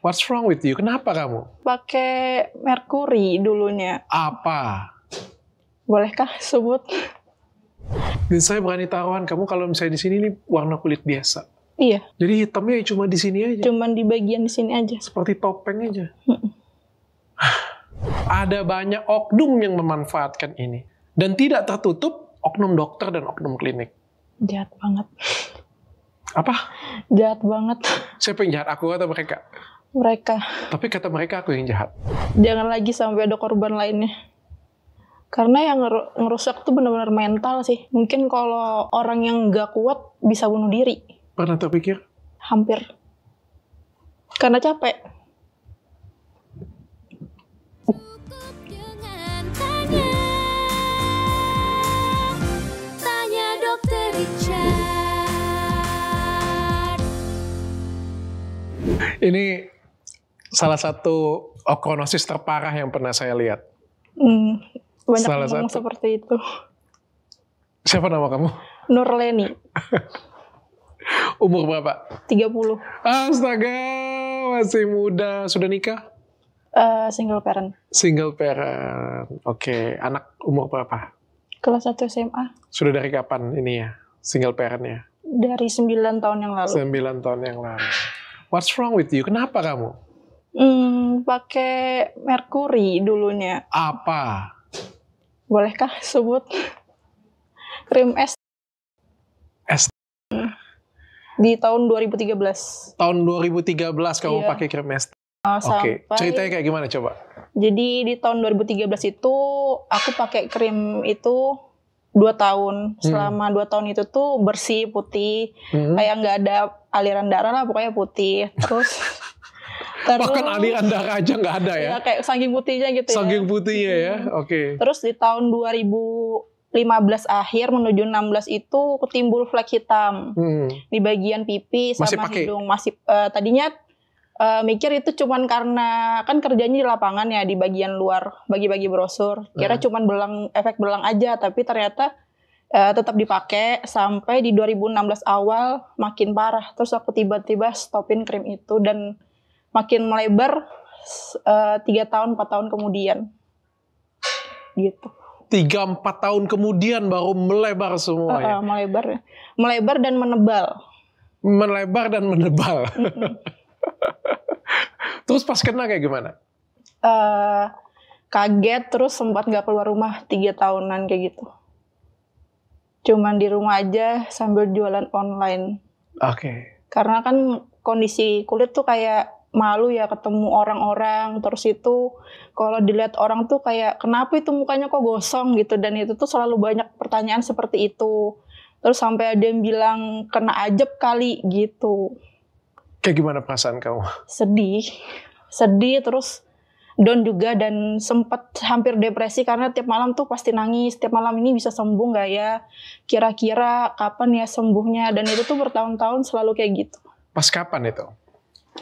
What's wrong with you? Kenapa kamu? Pakai merkuri dulunya. Apa? Bolehkah sebut? Dan saya berani taruhan kamu kalau misalnya di sini nih warna kulit biasa. Iya. Jadi hitamnya cuma di sini aja. Cuman di bagian di sini aja. Seperti topeng aja. Ada banyak oknum yang memanfaatkan ini. Dan tidak tertutup oknum dokter dan oknum klinik. Jahat banget. Apa? Jahat banget. Siapa yang jahat? Aku atau mereka? Mereka. Tapi kata mereka aku yang jahat. Jangan lagi sampai ada korban lainnya. Karena yang ngerusak tuh benar-benar mental sih. Mungkin kalau orang yang nggak kuat bisa bunuh diri. Pernah terpikir? Hampir. Karena capek. Tanya Dokter Richard. Ini salah satu okronosis terparah yang pernah saya lihat. Banyak Salah ngomong satu. seperti itu. Siapa nama kamu? Nurleni, Umur berapa? 30. Astaga, masih muda. Sudah nikah? Single parent. Single parent. Oke, anak umur berapa? Kelas 1 SMA. Sudah dari kapan ini ya? Single parent-nya? Dari 9 tahun yang lalu. 9 tahun yang lalu. What's wrong with you? Kenapa kamu? Pakai merkuri dulunya. Apa? Bolehkah sebut? Krim es. Es. Di tahun 2013. Tahun 2013 kamu Iya. pakai krim es. Sampai, Oke, ceritanya kayak gimana coba? Jadi di tahun 2013 itu aku pakai krim itu 2 tahun. Selama 2 tahun itu tuh bersih, putih. Kayak nggak ada aliran darah lah, pokoknya putih. Terus Bahkan aliran darah aja nggak ada ya? Ya kayak saking putihnya gitu Saking ya. putihnya ya, oke. Terus di tahun 2015 akhir menuju 16 itu ketimbul flek hitam di bagian pipi Masih sama pakai? hidung. Masih tadinya mikir itu cuman karena kan kerjanya di lapangan ya, di bagian luar bagi-bagi brosur. Kira cuman efek belang aja, tapi ternyata tetap dipakai sampai di 2016 awal makin parah. Terus aku tiba-tiba stopin krim itu dan makin melebar 3 tahun 4 tahun kemudian. Gitu. 3-4 tahun kemudian baru melebar semua ya? Melebar dan menebal. Melebar dan menebal. Terus pas kena kayak gimana? Kaget, terus sempat nggak keluar rumah 3 tahunan kayak gitu. Cuman di rumah aja sambil jualan online. Oke. Karena kan kondisi kulit tuh kayak malu ya ketemu orang-orang. Terus itu kalau dilihat orang tuh kayak kenapa itu mukanya kok gosong gitu. Dan itu tuh selalu banyak pertanyaan seperti itu. Terus sampai ada yang bilang kena ajab kali gitu. Kayak gimana perasaan kamu? Sedih terus down juga dan sempat hampir depresi karena tiap malam tuh pasti nangis. Tiap malam ini bisa sembuh nggak ya? Kira-kira kapan ya sembuhnya? Dan itu tuh bertahun-tahun selalu kayak gitu. Pas kapan itu?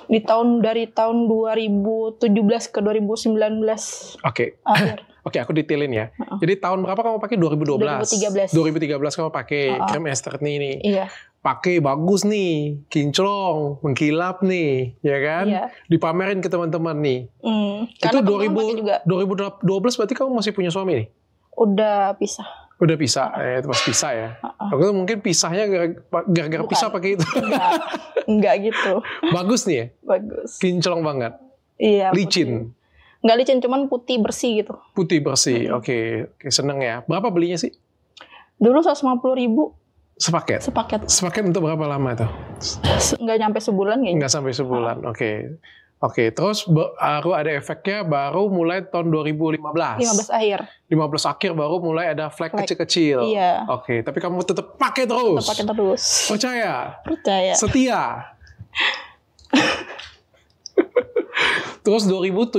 Dari tahun 2017 ke 2019 Oke. akhir. Oke, aku detailin ya. Jadi tahun berapa kamu pakai? 2012. 2013 kamu pakai krim ester ini. Iya. Pakai bagus nih, kinclong, mengkilap nih, ya kan? Iya. Dipamerin ke teman-teman nih. Karena Itu teman-teman pakai juga. 2012 berarti kamu masih punya suami nih? Udah pisah. Udah pisah, itu pas pisah ya. Aku tuh mungkin pisahnya gara-gara Bukan. pisah pakai itu. Enggak gitu. Bagus nih ya, Bagus. kinclong banget, Iya. licin, Enggak licin, cuman putih bersih gitu. putih bersih. Oke, seneng ya. Berapa belinya sih? Dulu 150.000 Sepaket. Sepaket untuk berapa lama tuh? Nggak nyampe sebulan kayaknya. Nggak sampai sebulan. Oke. Terus baru ada efeknya baru mulai tahun 2015. 15 akhir. 15 akhir baru mulai ada flek kecil-kecil. Iya. Oke, tapi kamu tetap pakai terus. Tetap pakai terus. Percaya. Setia. Terus 2017.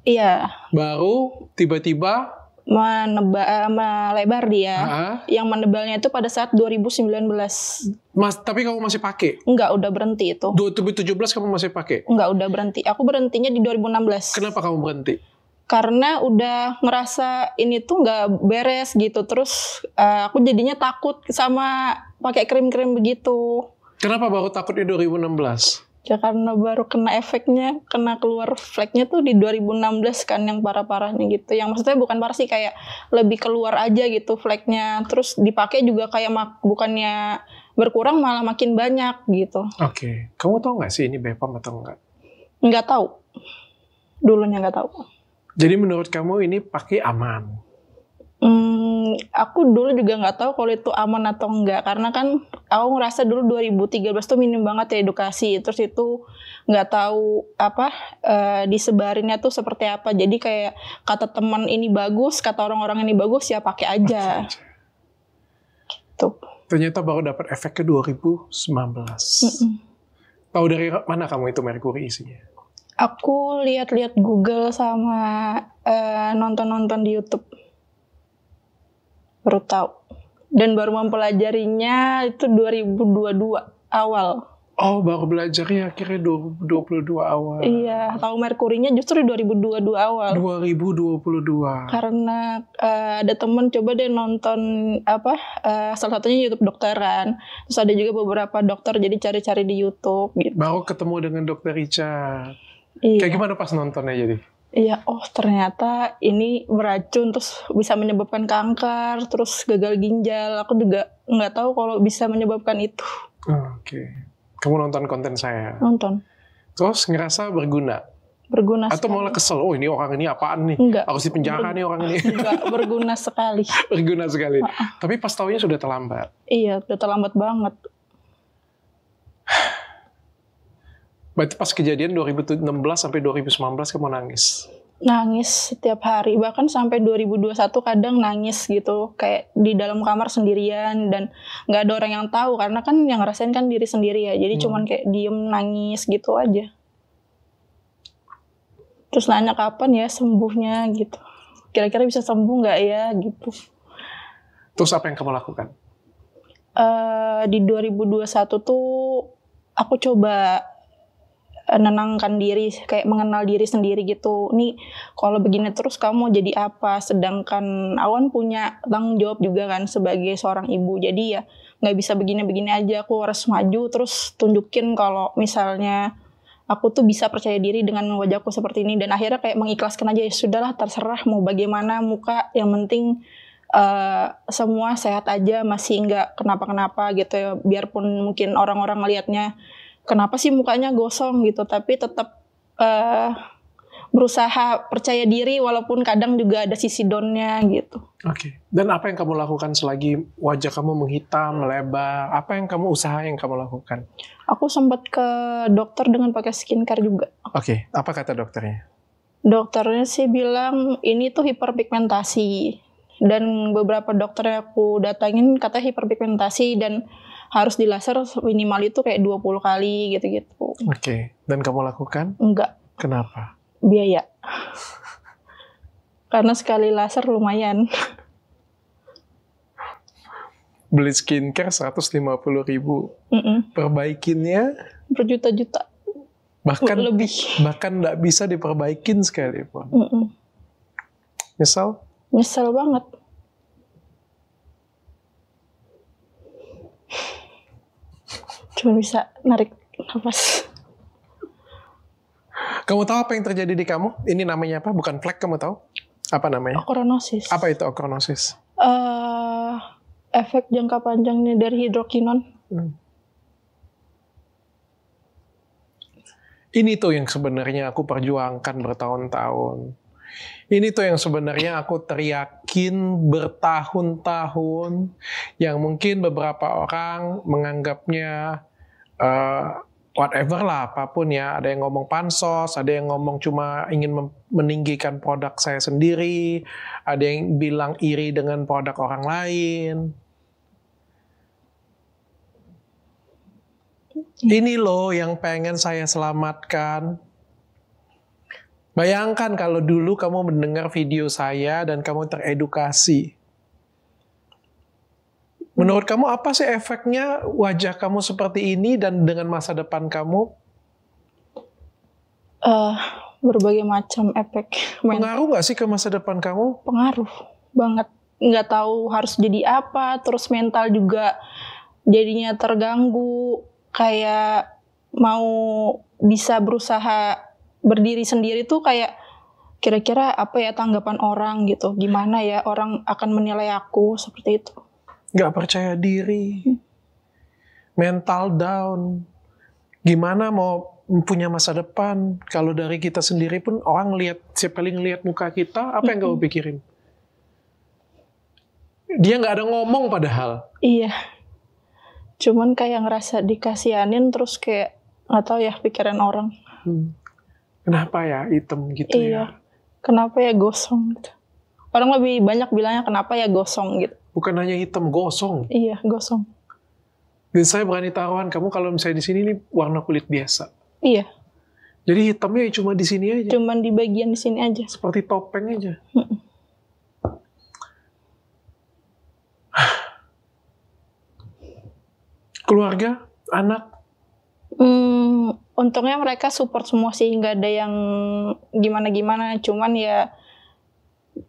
Iya. Baru tiba-tiba melebar dia. Yang menebalnya itu pada saat 2019. Tapi kamu masih pakai? Enggak, udah berhenti itu. 2017 kamu masih pakai? Enggak, udah berhenti. Aku berhentinya di 2016. Kenapa kamu berhenti? Karena udah ngerasa ini tuh nggak beres gitu. Terus aku jadinya takut sama pakai krim-krim begitu. Kenapa baru takut di 2016? Ya karena baru kena efeknya, kena keluar fleknya tuh di 2016 kan yang parah-parahnya gitu. Yang maksudnya bukan parah sih, kayak lebih keluar aja gitu fleknya. Terus dipakai juga kayak bukannya berkurang malah makin banyak gitu. Oke. Kamu tahu nggak sih ini BPOM atau enggak? Nggak tahu. Dulunya nggak tahu. Jadi menurut kamu ini pakai aman? Aku dulu juga nggak tahu kalau itu aman atau enggak, karena kan aku ngerasa dulu 2013 tuh minim banget ya edukasi, terus itu nggak tahu apa disebarinnya tuh seperti apa. Jadi kayak kata teman ini bagus, kata orang-orang ini bagus, ya pakai aja. Tuh. Ternyata baru dapat efek ke 2019. Tahu dari mana kamu itu merkuri isinya? Aku lihat-lihat Google sama nonton-nonton di YouTube. Baru tahu. Dan baru mempelajarinya itu 2022 awal. Oh, baru belajarnya akhirnya 2022 awal. Iya, tahu merkurinya justru di 2022 awal. 2022. Karena ada temen coba deh nonton salah satunya YouTube dokteran. Terus ada juga beberapa dokter, jadi cari-cari di YouTube gitu. Baru ketemu dengan Dokter Richard. Iya. Kayak gimana pas nontonnya jadi? Iya, oh ternyata ini beracun, terus bisa menyebabkan kanker, terus gagal ginjal. Aku juga nggak tahu kalau bisa menyebabkan itu. Oke. Kamu nonton konten saya? Nonton. Terus ngerasa berguna? Berguna Atau sekali. malah kesel, oh ini orang ini apaan nih? Enggak. Harus dipenjara nih orang ini. Enggak, berguna sekali. Berguna sekali. Tapi pas taunya sudah terlambat. Iya, udah terlambat banget. Berarti pas kejadian 2016 sampai 2019 kamu nangis? Nangis setiap hari, bahkan sampai 2021 kadang nangis gitu, kayak di dalam kamar sendirian dan nggak ada orang yang tahu, karena kan yang ngerasain kan diri sendiri ya, jadi cuman kayak diem nangis gitu aja. Terus nanya kapan ya sembuhnya gitu, kira-kira bisa sembuh nggak ya gitu. Terus apa yang kamu lakukan? Di 2021 tuh aku coba nenangkan diri, kayak mengenal diri sendiri gitu. Nih, kalau begini terus kamu mau jadi apa? Sedangkan Awan punya tanggung jawab juga kan sebagai seorang ibu. Jadi ya nggak bisa begini-begini aja. Aku harus maju terus tunjukin kalau misalnya aku tuh bisa percaya diri dengan wajahku seperti ini. Dan akhirnya kayak mengikhlaskan aja, ya sudahlah terserah mau bagaimana muka. Yang penting semua sehat aja, masih nggak kenapa-kenapa gitu ya. Biarpun mungkin orang-orang ngelihatnya kenapa sih mukanya gosong gitu, tapi tetap berusaha percaya diri walaupun kadang juga ada sisi down-nya gitu. Oke. Dan apa yang kamu lakukan selagi wajah kamu menghitam, melebar? Apa yang kamu usaha yang kamu lakukan? Aku sempat ke dokter dengan pakai skincare juga. Oke. Apa kata dokternya? Dokternya sih bilang ini tuh hiperpigmentasi. Dan beberapa dokter yang aku datangin katanya hiperpigmentasi dan harus di laser minimal itu kayak 20 kali gitu-gitu. Oke. Dan kamu lakukan? Enggak. Kenapa? Biaya. Karena sekali laser lumayan. Beli skincare 150.000. Perbaikinnya? Berjuta-juta. Bahkan lebih. Bahkan nggak bisa diperbaikin sekalipun. Nyesel? Nyesel banget. Cuma bisa narik nafas. Kamu tahu apa yang terjadi di kamu? Ini namanya apa? Bukan flek, kamu tahu? Apa namanya? Okronosis. Apa itu okronosis? Efek jangka panjangnya dari hidrokinon. Ini tuh yang sebenarnya aku perjuangkan bertahun-tahun. Ini tuh yang sebenarnya aku teriakin bertahun-tahun, yang mungkin beberapa orang menganggapnya whatever lah, apapun ya. Ada yang ngomong pansos, ada yang ngomong cuma ingin meninggikan produk saya sendiri, ada yang bilang iri dengan produk orang lain. Ini loh yang pengen saya selamatkan. Bayangkan kalau dulu kamu mendengar video saya dan kamu teredukasi. Menurut kamu apa sih efeknya wajah kamu seperti ini dan dengan masa depan kamu? Berbagai macam efek. Pengaruh nggak sih ke masa depan kamu? Pengaruh banget. Nggak tahu harus jadi apa, terus mental juga jadinya terganggu. Kayak mau bisa berusaha berdiri sendiri tuh kayak kira-kira apa ya tanggapan orang gitu, gimana ya orang akan menilai aku seperti itu. Nggak percaya diri, mental down. Gimana mau punya masa depan kalau dari kita sendiri pun orang lihat, siapa paling lihat muka kita, apa yang kamu pikirin? Dia nggak ada ngomong padahal. Iya, cuman kayak ngerasa dikasihanin terus kayak nggak tahu ya pikiran orang. Kenapa ya hitam gitu Iya, ya? kenapa ya gosong gitu. Orang lebih banyak bilangnya kenapa ya gosong gitu. Bukan hanya hitam, gosong. Iya, gosong. Dan saya berani taruhan kamu kalau misalnya di sini ini warna kulit biasa. Iya, Jadi hitamnya cuma di sini aja. cuman di bagian di sini aja. Seperti topeng aja. Keluarga, anak, Untungnya mereka support semua sih, nggak ada yang gimana-gimana. Cuman ya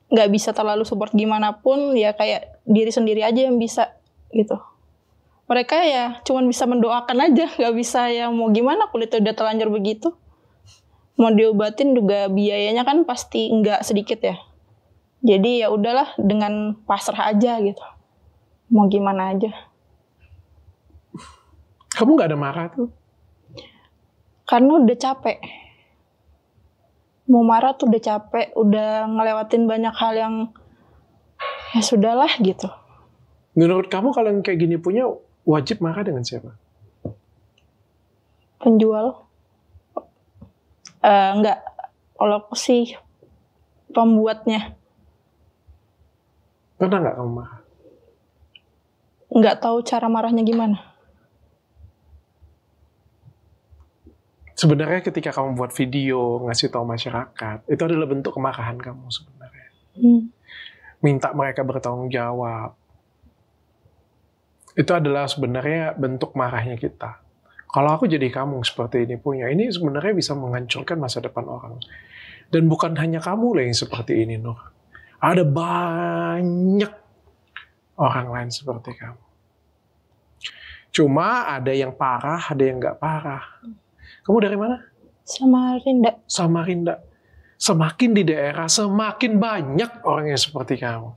nggak bisa terlalu support gimana pun, ya kayak diri sendiri aja yang bisa gitu. Mereka ya cuman bisa mendoakan aja, nggak bisa yang mau gimana, kulitnya udah terlanjur begitu. Mau diobatin juga biayanya kan pasti nggak sedikit ya. Jadi ya udahlah dengan pasrah aja gitu. Mau gimana aja. kamu nggak ada marah tuh? Karena udah capek. Mau marah tuh udah capek, udah ngelewatin banyak hal yang ya sudahlah gitu. Menurut kamu kalau yang kayak gini punya wajib marah dengan siapa? Penjual? Enggak. Kalau aku sih pembuatnya. Pernah nggak kamu marah? Nggak tahu cara marahnya gimana. Sebenarnya ketika kamu buat video, ngasih tahu masyarakat, itu adalah bentuk kemarahan kamu sebenarnya. Minta mereka bertanggung jawab. Itu adalah sebenarnya bentuk marahnya kita. Kalau aku jadi kamu seperti ini punya, ini sebenarnya bisa menghancurkan masa depan orang. Dan bukan hanya kamu lah yang seperti ini, Nur. Ada banyak orang lain seperti kamu. Cuma ada yang parah, ada yang nggak parah. Kamu dari mana? Samarinda. Samarinda. Semakin di daerah, semakin banyak orang yang seperti kamu.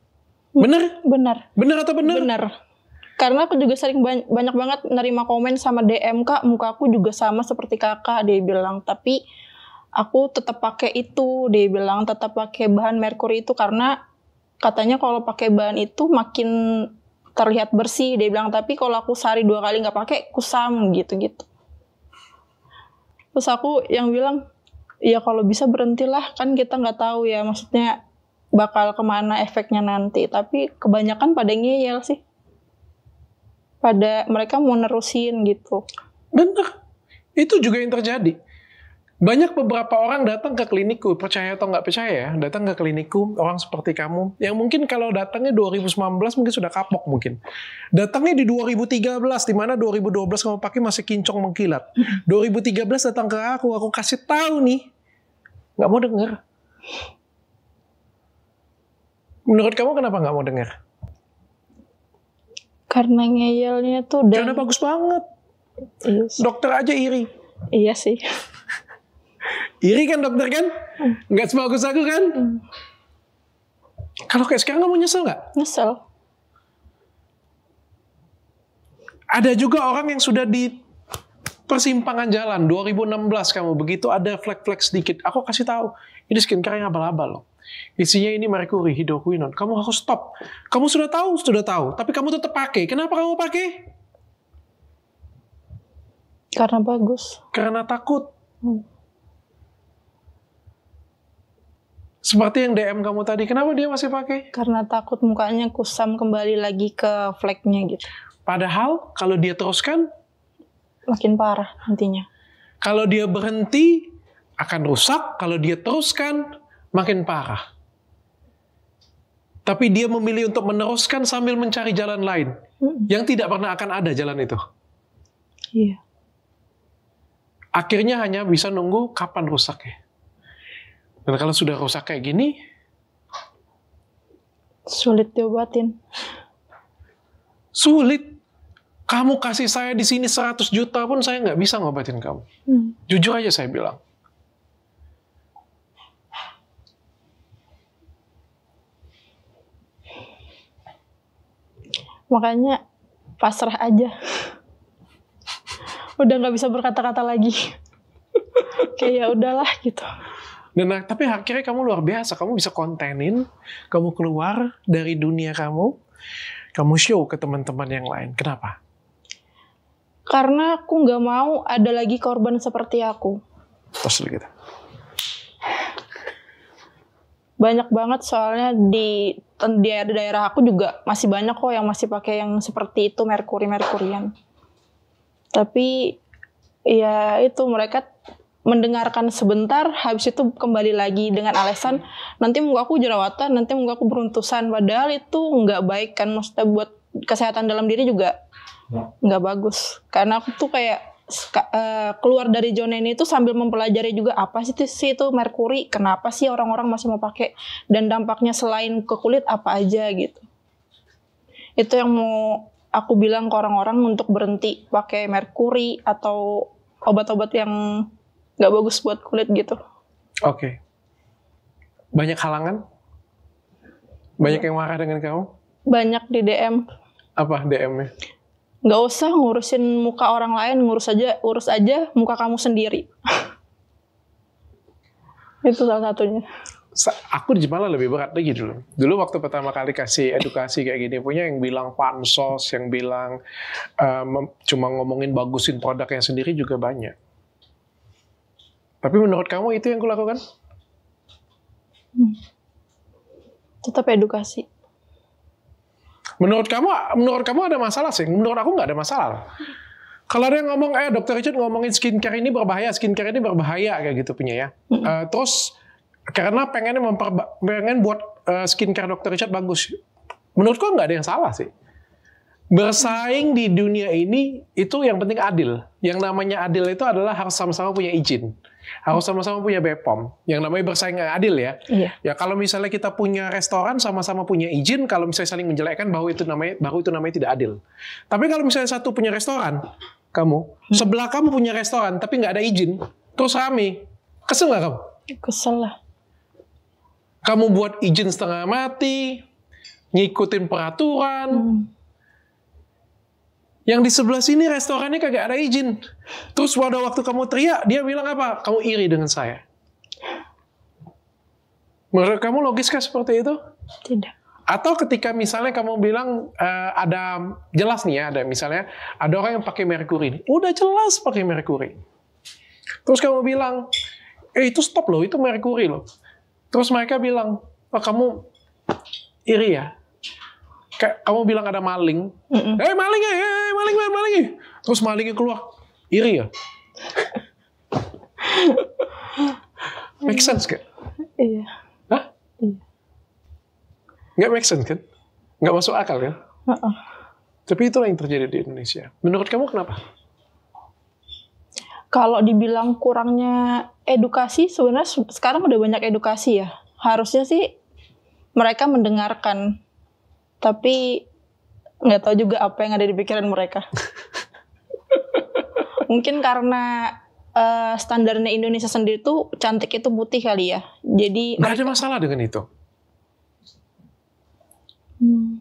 Bener? Benar. Bener atau bener? Benar. Karena aku juga sering banyak banget nerima komen sama DM, Kak, muka aku juga sama seperti kakak, dia bilang. Tapi aku tetap pakai itu, dia bilang tetap pakai bahan merkuri itu karena katanya kalau pakai bahan itu makin terlihat bersih, dia bilang. Tapi kalau aku sehari 2 kali nggak pakai, kusam gitu-gitu. Terus aku yang bilang, ya kalau bisa berhentilah, kan kita nggak tahu ya, maksudnya bakal kemana efeknya nanti. Tapi kebanyakan pada ngeyel sih. Pada mereka mau nerusin gitu. Bener. Itu juga yang terjadi. Banyak beberapa orang datang ke klinikku, percaya atau nggak percaya ya, datang ke klinikku, orang seperti kamu, yang mungkin kalau datangnya 2019 mungkin sudah kapok mungkin. Datangnya di 2013, di mana 2012 kamu pakai masih kincong mengkilat. 2013 datang ke aku kasih tahu nih, nggak mau denger. Menurut kamu kenapa nggak mau denger? Karena ngeyelnya tuh udah... Karena bagus banget. Iya sih. Dokter aja iri. Iya sih. Iri kan dokter kan? Nggak sebagus aku kan? Kalau kayak sekarang kamu nyesel nggak? Nyesel. Ada juga orang yang sudah di persimpangan jalan 2016 kamu begitu ada flek-flek sedikit. Aku kasih tahu, ini skincare yang abal-abal loh. Isinya ini merkuri, hidroquinone. Kamu harus stop. Kamu sudah tahu, tapi kamu tetap pakai. Kenapa kamu pakai? Karena bagus. Karena takut. Seperti yang DM kamu tadi, kenapa dia masih pakai? Karena takut mukanya kusam kembali lagi ke fleknya gitu. Padahal kalau dia teruskan, Makin parah nantinya. kalau dia berhenti akan rusak, kalau dia teruskan makin parah. Tapi dia memilih untuk meneruskan sambil mencari jalan lain yang tidak pernah akan ada jalan itu. Iya. Akhirnya hanya bisa nunggu kapan rusaknya. Dan kalau sudah rusak kayak gini, Sulit diobatin. sulit. Kamu kasih saya di sini 100 juta pun saya nggak bisa ngobatin kamu. Jujur aja saya bilang. Makanya pasrah aja. Udah nggak bisa berkata-kata lagi. Kayak ya udahlah gitu. Dan tapi akhirnya kamu luar biasa, kamu bisa kontenin, kamu keluar dari dunia kamu show ke teman-teman yang lain. Kenapa? Karena aku nggak mau ada lagi korban seperti aku. Terus gitu. Banyak banget soalnya di daerah aku juga masih banyak kok yang masih pakai yang seperti itu, merkurian. Tapi ya itu mereka mendengarkan sebentar, habis itu kembali lagi dengan alasan nanti muka aku jerawatan, nanti muka aku beruntusan. Padahal itu nggak baik kan, maksudnya buat kesehatan dalam diri juga nggak bagus. Karena aku tuh kayak keluar dari zona ini tuh sambil mempelajari juga apa sih itu merkuri, kenapa sih orang-orang masih mau pakai, dan dampaknya selain ke kulit apa aja gitu. Itu yang mau aku bilang ke orang-orang untuk berhenti pakai merkuri atau obat-obat yang nggak bagus buat kulit gitu. Oke. Banyak halangan? Banyak yang marah dengan kamu? Banyak di DM. Apa DM-nya? Nggak usah ngurusin muka orang lain, urus aja muka kamu sendiri. Itu salah satunya. Aku di Jepang lebih berat lagi dulu. Dulu waktu pertama kali kasih edukasi kayak gini, punya yang bilang pansos, yang bilang cuma ngomongin bagusin produknya sendiri juga banyak. Tapi menurut kamu itu yang kulakukan? Tetap edukasi. Menurut kamu ada masalah sih? Menurut aku nggak ada masalah. Kalau ada yang ngomong, Dr. Richard ngomongin skincare ini berbahaya kayak gitu punya ya. Terus karena pengen buat skincare Dr. Richard bagus. Menurutku nggak ada yang salah sih. Bersaing di dunia ini itu yang penting adil. Yang namanya adil itu adalah harus sama-sama punya izin. Harus sama-sama punya BPOM. Yang namanya bersaing adil ya. Iya. Ya kalau misalnya kita punya restoran sama-sama punya izin, kalau misalnya saling menjelekkan baru itu namanya tidak adil. Tapi kalau misalnya satu punya restoran, sebelah kamu punya restoran tapi nggak ada izin, terus rame, kesel nggak kamu? Kesel lah. Kamu buat izin setengah mati, ngikutin peraturan. Yang di sebelah sini restorannya kagak ada izin. Terus pada waktu kamu teriak, dia bilang apa? Kamu iri dengan saya. Menurut kamu logiskah seperti itu? Tidak. Atau ketika misalnya kamu bilang ada jelas nih ya, ada orang yang pakai merkuri. Udah jelas pakai merkuri. Terus kamu bilang, itu stop loh, itu merkuri loh. Terus mereka bilang, kamu iri ya? Kayak kamu bilang ada maling. Maling. Terus malingnya keluar. Iri ya? Make sense kan? Iya. Hah? Iya. Nggak make sense kan? Nggak masuk akal kan? Tapi itulah yang terjadi di Indonesia. Menurut kamu kenapa? Kalau dibilang kurangnya edukasi, sebenarnya sekarang udah banyak edukasi ya. Harusnya sih mereka mendengarkan. Tapi nggak tahu juga apa yang ada di pikiran mereka. Mungkin karena standarnya Indonesia sendiri tuh cantik itu putih kali ya. Jadi nggak ada masalah dengan itu.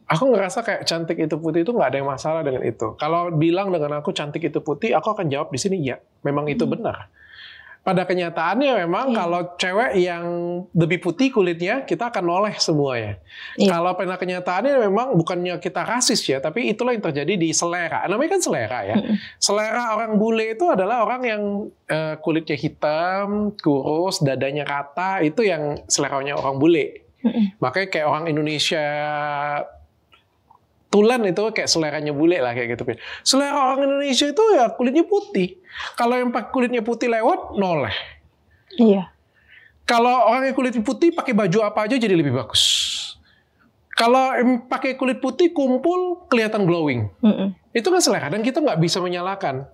Aku ngerasa kayak cantik itu putih itu nggak ada yang masalah dengan itu. Kalau bilang dengan aku cantik itu putih, aku akan jawab di sini ya, memang itu benar. Pada kenyataannya memang kalau cewek yang lebih putih kulitnya, kita akan noleh semuanya. Kalau pada kenyataannya memang bukannya kita rasis ya, tapi itulah yang terjadi di selera. Namanya kan selera ya. Selera orang bule itu adalah orang yang kulitnya hitam, kurus, dadanya rata, itu yang seleranya orang bule. Makanya kayak orang Indonesia tulen itu kayak seleranya bule lah kayak gitu. Selera orang Indonesia itu ya kulitnya putih. Kalau yang pakai kulitnya putih lewat, noleh. Iya. Kalau orang yang kulitnya putih pakai baju apa aja jadi lebih bagus. Kalau yang pakai kulit putih kumpul kelihatan glowing. Itu kan selera dan kita nggak bisa menyalahkan.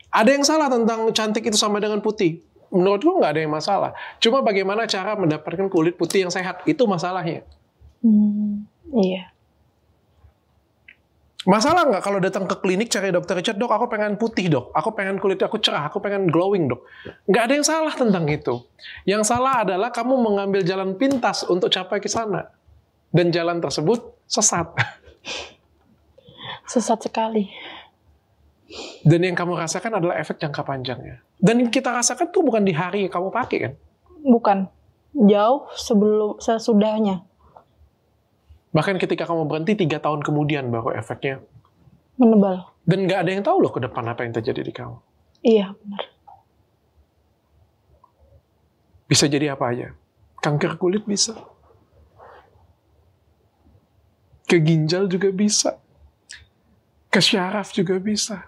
Ada yang salah tentang cantik itu sama dengan putih. Menurutku nggak ada yang masalah. Cuma bagaimana cara mendapatkan kulit putih yang sehat itu masalahnya. Iya. Masalah nggak kalau datang ke klinik cari dokter Richard, dok aku pengen putih dok, aku pengen kulit aku cerah, aku pengen glowing dok. Nggak ada yang salah tentang itu. Yang salah adalah kamu mengambil jalan pintas untuk capai ke sana. Dan jalan tersebut sesat. Sesat sekali. Dan yang kamu rasakan adalah efek jangka panjangnya. Dan yang kita rasakan tuh bukan di hari yang kamu pakai kan. Bukan. Jauh sesudahnya. Bahkan ketika kamu berhenti 3 tahun kemudian baru efeknya Menebal. dan nggak ada yang tahu loh ke depan apa yang terjadi di kamu. Iya, benar. Bisa jadi apa aja. Kanker kulit bisa. Ke ginjal juga bisa. Ke syaraf juga bisa.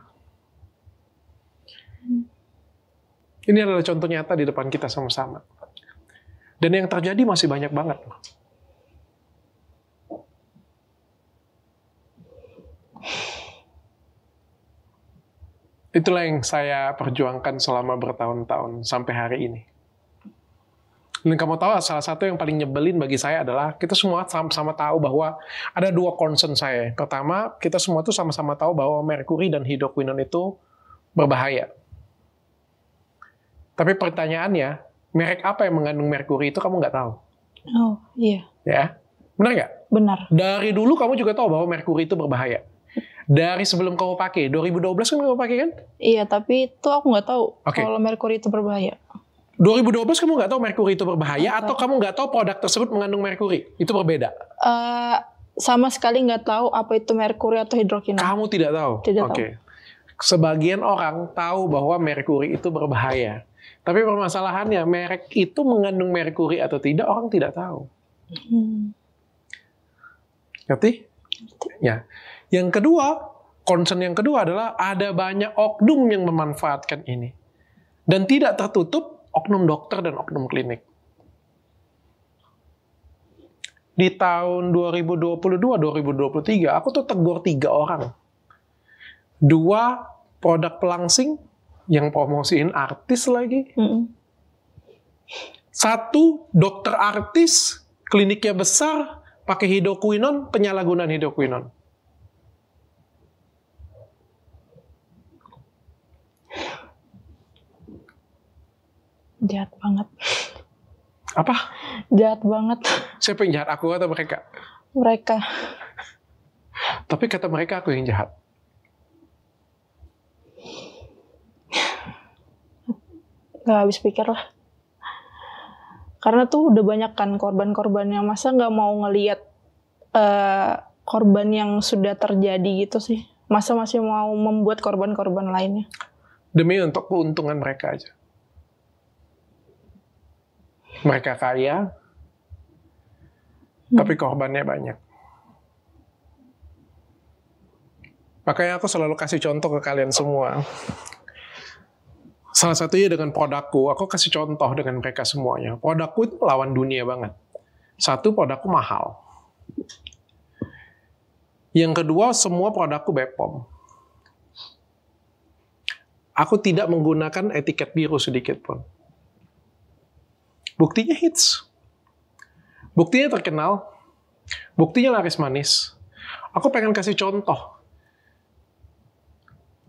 Ini adalah contoh nyata di depan kita sama-sama. Dan yang terjadi masih banyak banget. Itulah yang saya perjuangkan selama bertahun-tahun sampai hari ini. Dan kamu tahu salah satu yang paling nyebelin bagi saya adalah kita semua sama-sama tahu bahwa ada 2 concern saya. Pertama, kita semua tuh sama-sama tahu bahwa merkuri dan hidroquinone itu berbahaya. Tapi pertanyaannya, merek apa yang mengandung merkuri itu kamu nggak tahu. Oh, iya. Ya, benar nggak? Benar. Dari dulu kamu juga tahu bahwa merkuri itu berbahaya. Dari sebelum kamu pakai, 2012 kan kamu pakai kan? Iya, tapi itu aku nggak tahu Oke. kalau merkuri itu berbahaya. 2012 kamu nggak tahu merkuri itu berbahaya atau kamu nggak tahu produk tersebut mengandung merkuri? Itu berbeda. Sama sekali nggak tahu apa itu merkuri atau hidroquinone. Kamu tidak tahu? Tidak tahu. Oke. Sebagian orang tahu bahwa merkuri itu berbahaya. Tapi permasalahannya, merek itu mengandung merkuri atau tidak, orang tidak tahu. Ngerti? Ya. Yang kedua, concern yang kedua adalah ada banyak oknum yang memanfaatkan ini. Dan tidak tertutup oknum dokter dan oknum klinik. Di tahun 2022-2023, aku tuh tegur 3 orang. 2 produk pelangsing yang promosiin artis lagi. 1 dokter artis, kliniknya besar, pakai hidroquinone, penyalahgunaan hidroquinone. Jahat banget. Apa? Jahat banget. Siapa yang jahat? Aku atau mereka? Mereka. Tapi kata mereka aku yang jahat. Gak habis pikir lah. Karena tuh udah banyak kan korban-korban yang masa nggak mau ngelihat korban yang sudah terjadi gitu sih. Masa masih mau membuat korban-korban lainnya. Demi untuk keuntungan mereka aja. Mereka kaya, tapi korbannya banyak. Makanya aku selalu kasih contoh ke kalian semua. Salah satunya dengan produkku, aku kasih contoh dengan mereka semuanya. Produkku itu melawan dunia banget. 1, produkku mahal. Yang kedua, semua produkku BPOM. Aku tidak menggunakan etiket biru sedikit pun. Buktinya hits. Buktinya terkenal. Buktinya laris manis. Aku pengen kasih contoh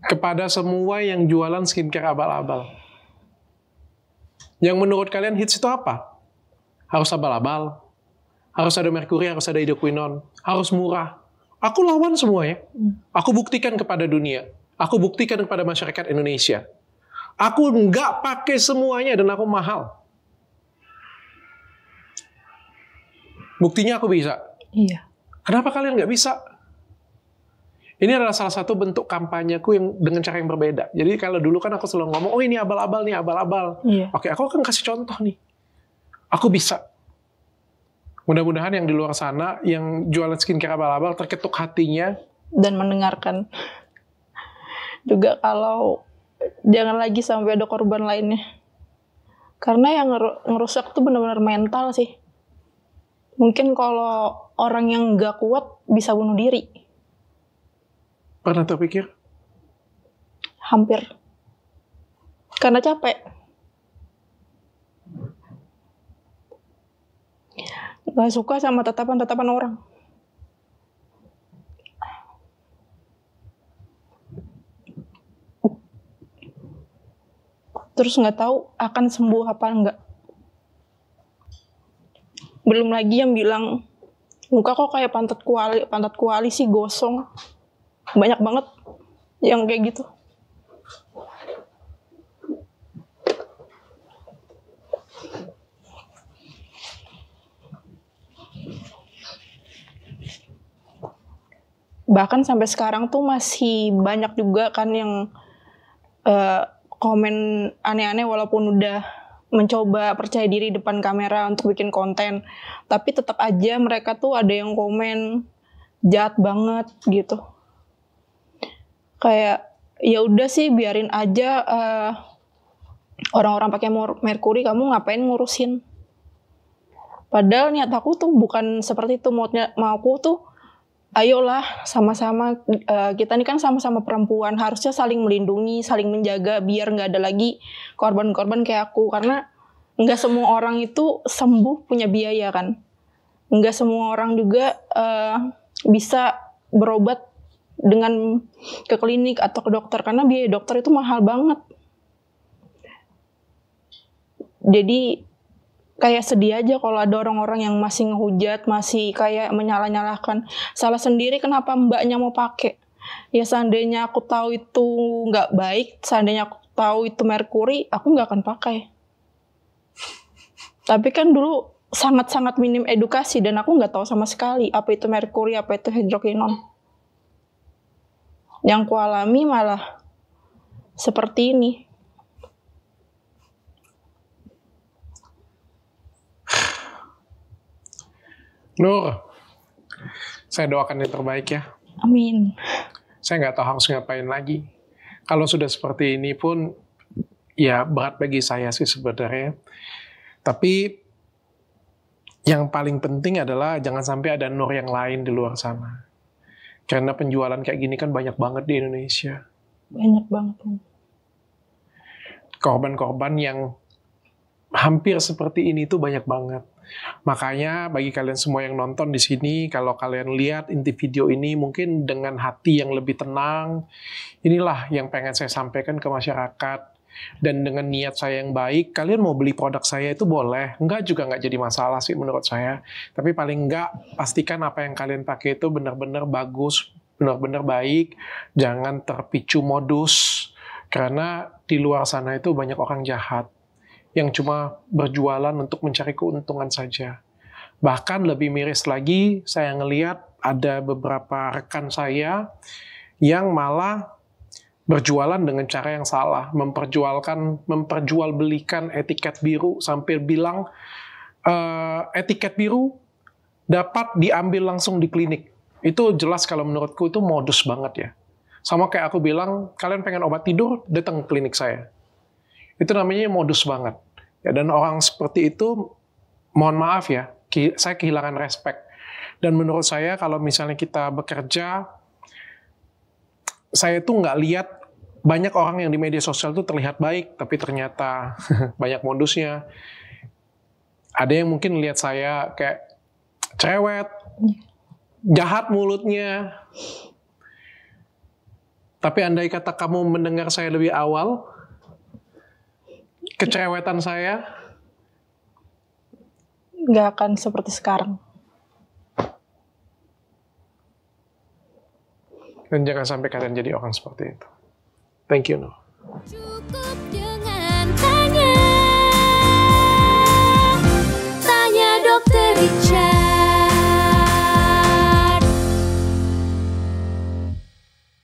kepada semua yang jualan skincare abal-abal. Yang menurut kalian hits itu apa? Harus abal-abal. Harus ada merkuri, harus ada hidroquinone. Harus murah. Aku lawan semuanya. Aku buktikan kepada dunia. Aku buktikan kepada masyarakat Indonesia. Aku nggak pakai semuanya dan aku mahal. Buktinya aku bisa. Iya. Kenapa kalian nggak bisa? Ini adalah salah satu bentuk kampanyeku yang dengan cara yang berbeda. Jadi kalau dulu kan aku selalu ngomong, oh ini abal-abal nih, abal-abal. Iya. Oke, aku akan kasih contoh nih. Aku bisa. Mudah-mudahan yang di luar sana, yang jualan skincare abal-abal, terketuk hatinya. Dan mendengarkan. Juga kalau jangan lagi sampai ada korban lainnya. Karena yang ngerusak tuh benar-benar mental sih. Mungkin kalau orang yang nggak kuat bisa bunuh diri. Pernah terpikir? Hampir. Karena capek. Gak suka sama tatapan-tatapan orang. terus nggak tahu akan sembuh apa enggak. Belum lagi yang bilang muka kok kayak pantat kuali sih, gosong. Banyak banget yang kayak gitu. Bahkan sampai sekarang tuh masih banyak juga kan yang komen aneh-aneh walaupun udah mencoba percaya diri depan kamera untuk bikin konten, tapi tetap aja mereka tuh ada yang komen jahat banget gitu. Kayak ya udah sih biarin aja orang-orang pakai merkuri, kamu ngapain ngurusin? Padahal niat aku tuh bukan seperti itu, mau aku tuh ayolah sama-sama, kita ini kan sama-sama perempuan, harusnya saling melindungi, saling menjaga biar nggak ada lagi korban-korban kayak aku. Karena nggak semua orang itu sembuh punya biaya kan, nggak semua orang juga bisa berobat dengan ke klinik atau ke dokter, karena biaya dokter itu mahal banget. Jadi kayak sedih aja kalau ada orang-orang yang masih ngehujat, masih kayak menyalah-nyalahkan. Salah sendiri kenapa mbaknya mau pakai. Ya seandainya aku tahu itu nggak baik, seandainya aku tahu itu merkuri, aku nggak akan pakai. Tapi kan dulu sangat-sangat minim edukasi dan aku nggak tahu sama sekali apa itu merkuri, apa itu hidrokinon. Yang ku alami malah seperti ini. Nur, saya doakan yang terbaik ya. Amin. Saya nggak tahu harus ngapain lagi. Kalau sudah seperti ini pun, ya berat bagi saya sih sebenarnya. Tapi yang paling penting adalah jangan sampai ada Nur yang lain di luar sana. Karena penjualan kayak gini kan banyak banget di Indonesia. Banyak banget. Korban-korban yang hampir seperti ini tuh banyak banget. Makanya bagi kalian semua yang nonton di sini, kalau kalian lihat inti video ini mungkin dengan hati yang lebih tenang, inilah yang pengen saya sampaikan ke masyarakat. Dan dengan niat saya yang baik, kalian mau beli produk saya itu boleh. Enggak juga nggak jadi masalah sih menurut saya. Tapi paling enggak, pastikan apa yang kalian pakai itu benar-benar bagus, benar-benar baik. Jangan terpicu modus. Karena di luar sana itu banyak orang jahat yang cuma berjualan untuk mencari keuntungan saja. Bahkan lebih miris lagi, saya ngelihat ada beberapa rekan saya yang malah berjualan dengan cara yang salah, memperjualbelikan etiket biru sampai bilang etiket biru dapat diambil langsung di klinik. Itu jelas kalau menurutku itu modus banget ya. Sama kayak aku bilang, kalian pengen obat tidur, datang ke klinik saya. Itu namanya modus banget. Ya, dan orang seperti itu, mohon maaf ya, saya kehilangan respect. Dan menurut saya kalau misalnya kita bekerja, saya tuh nggak lihat banyak orang yang di media sosial tuh terlihat baik, tapi ternyata banyak modusnya. Ada yang mungkin lihat saya kayak cerewet, jahat mulutnya. Tapi andai kata kamu mendengar saya lebih awal, kecerewetan saya nggak akan seperti sekarang. Dan jangan sampai kalian jadi orang seperti itu. Thank you, Nur. Cukup